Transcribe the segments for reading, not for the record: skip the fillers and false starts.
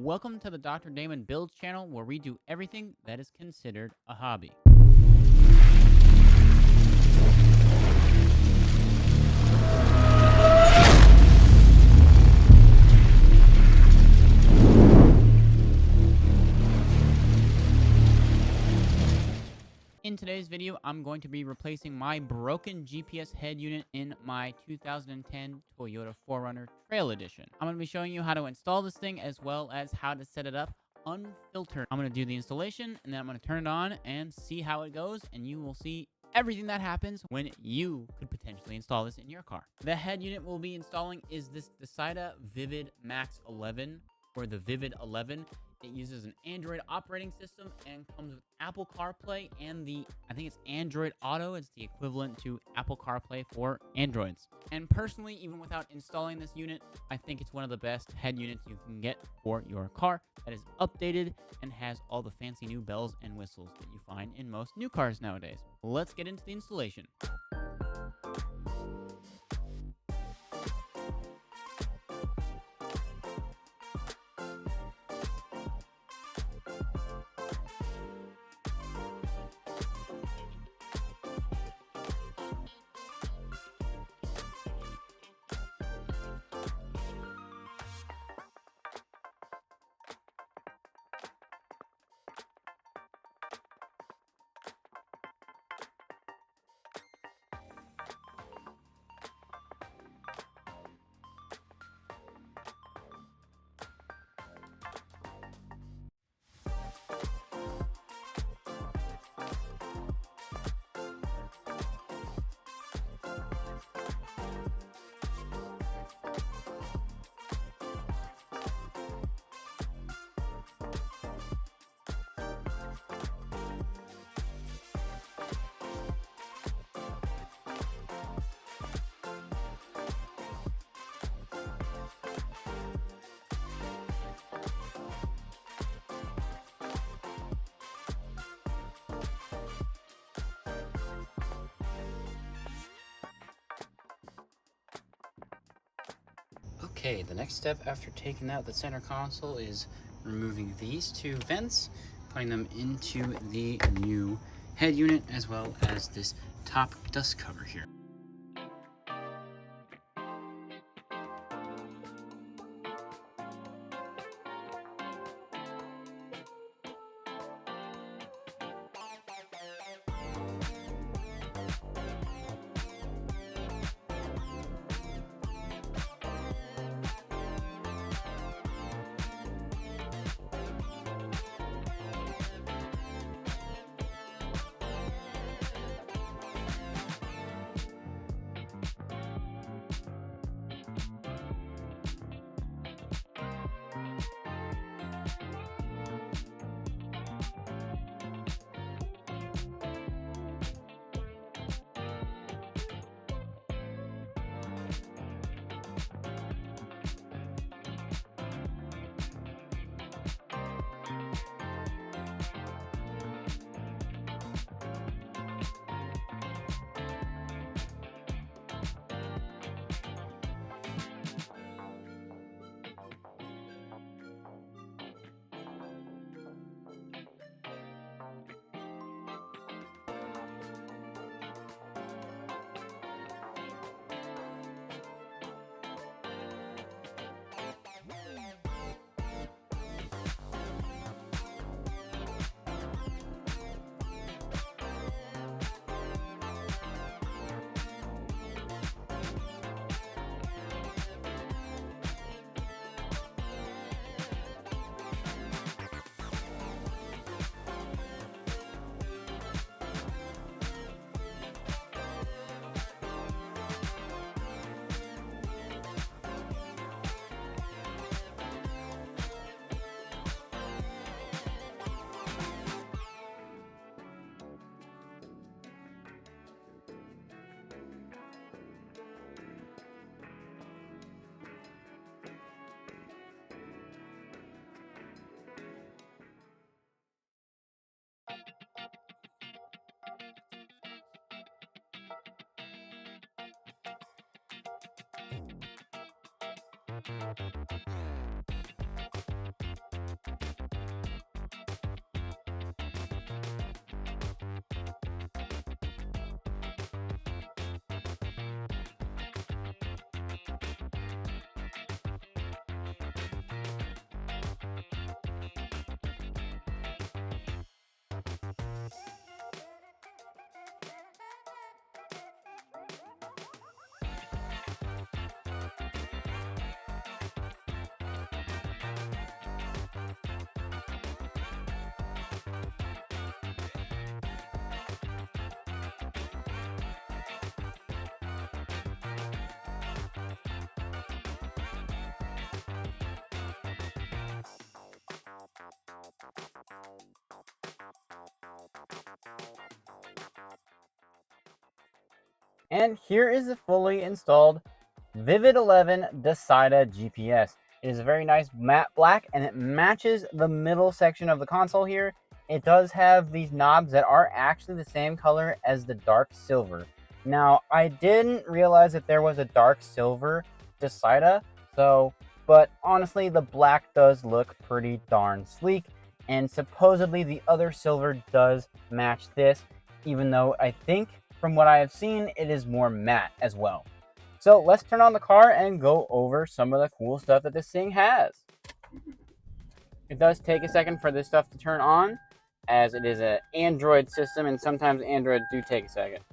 Welcome to the DrDamon Builds channel, where we do everything that is considered a hobby. In today's video, I'm going to be replacing my broken GPS head unit in my 2010 Toyota 4Runner Trail Edition. I'm going to be showing you how to install this thing as well as how to set it up unfiltered. I'm going to do the installation and then I'm going to turn it on and see how it goes, and you will see everything that happens when you could potentially install this in your car. The head unit we'll be installing is this Dasaita Vivid Max 11, or the Vivid 11. It uses an Android operating system and comes with Apple CarPlay and I think it's Android Auto. It's the equivalent to Apple CarPlay for Androids. And personally, even without installing this unit, I think it's one of the best head units you can get for your car that is updated and has all the fancy new bells and whistles that you find in most new cars nowadays. Let's get into the installation. Okay, the next step after taking out the center console is removing these two vents, putting them into the new head unit, as well as this top dust cover here. And here is the fully installed Vivid 11 Dasaita GPS. It is a very nice matte black, and it matches the middle section of the console here. It does have these knobs that are actually the same color as the dark silver. Now, I didn't realize that there was a dark silver Dasaita, but honestly, the black does look pretty darn sleek, and supposedly the other silver does match this, even though I think, from what I have seen, it is more matte as well. So let's turn on the car and go over some of the cool stuff that this thing has. It does take a second for this stuff to turn on, as it is an Android system, and sometimes Android do take a second.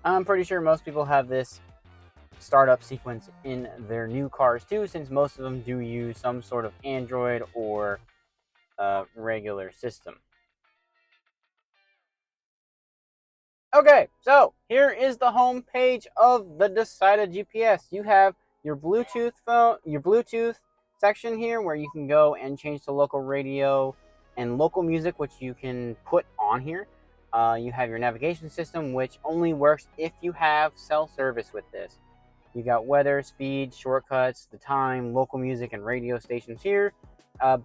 I'm pretty sure most people have this startup sequence in their new cars too, since most of them do use some sort of Android or regular system. Okay, so here is the home page of the Dasaita GPS. You have your Bluetooth section here where you can go and change to local radio and local music, which you can put on here. You have your navigation system, which only works if you have cell service with this. You got weather, speed, shortcuts, the time, local music, and radio stations here.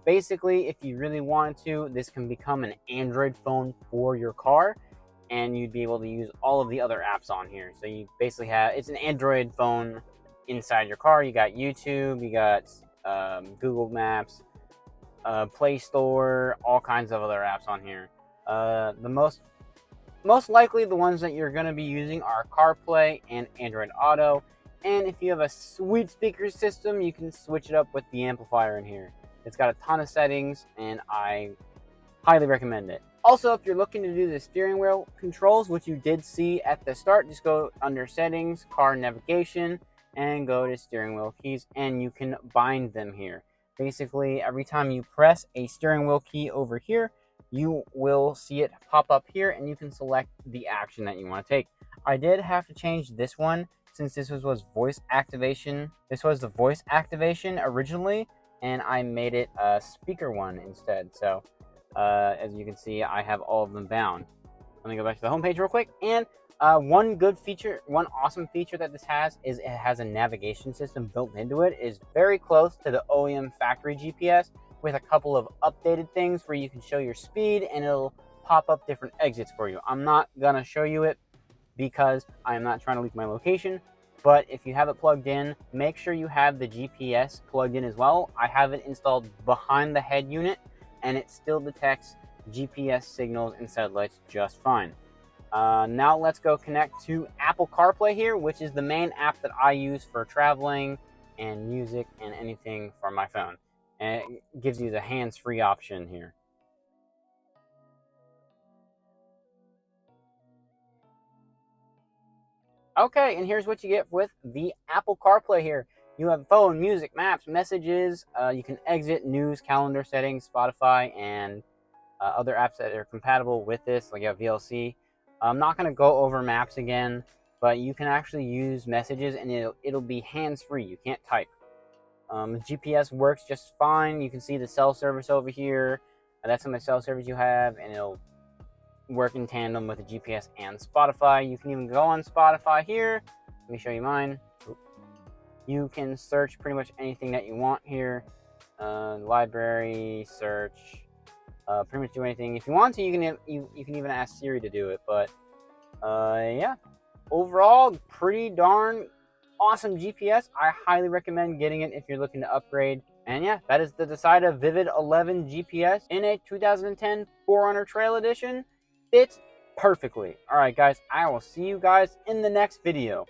Basically, if you really wanted to, this can become an Android phone for your car, and you'd be able to use all of the other apps on here. So you basically have, it's an Android phone inside your car. You got YouTube, you got Google Maps, Play Store, all kinds of other apps on here. The most likely the ones that you're going to be using are CarPlay and Android Auto. And if you have a sweet speaker system, you can switch it up with the amplifier in here. It's got a ton of settings, and I highly recommend it. Also, if you're looking to do the steering wheel controls, which you did see at the start, just go under Settings, Car Navigation, and go to Steering Wheel Keys, and you can bind them here. Basically, every time you press a steering wheel key over here, you will see it pop up here, and you can select the action that you want to take. I did have to change this one, since this was voice activation. This was the voice activation originally, and I made it a speaker one instead. So as you can see, I have all of them bound. Let me go back to the homepage real quick. And one awesome feature that this has is it has a navigation system built into it. It is very close to the OEM factory GPS, with a couple of updated things where you can show your speed, and it'll pop up different exits for you. I'm not gonna show you it because I'm not trying to leak my location, but if you have it plugged in, make sure you have the GPS plugged in as well. I have it installed behind the head unit, and it still detects GPS signals and satellites just fine. Now let's go connect to Apple CarPlay here, which is the main app that I use for traveling and music and anything for my phone. And it gives you the hands-free option here. Okay, and here's what you get with the Apple CarPlay here. You have phone, music, maps, messages. You can exit, news, calendar settings, Spotify, and other apps that are compatible with this, like you have VLC. I'm not going to go over maps again, but you can actually use messages, and it'll be hands-free. You can't type. The GPS works just fine. You can see the cell service over here. That's how much cell service you have, and it'll work in tandem with the GPS and Spotify. You can even go on Spotify here. Let me show you mine. You can search pretty much anything that you want here. Library, search, pretty much do anything. If you want to, you can even ask Siri to do it. But yeah, overall, pretty darn awesome GPS. I highly recommend getting it if you're looking to upgrade. And yeah, that is the Dasaita Vivid 11 GPS in a 2010 4Runner Trail Edition. Fits perfectly. Alright guys, I will see you guys in the next video.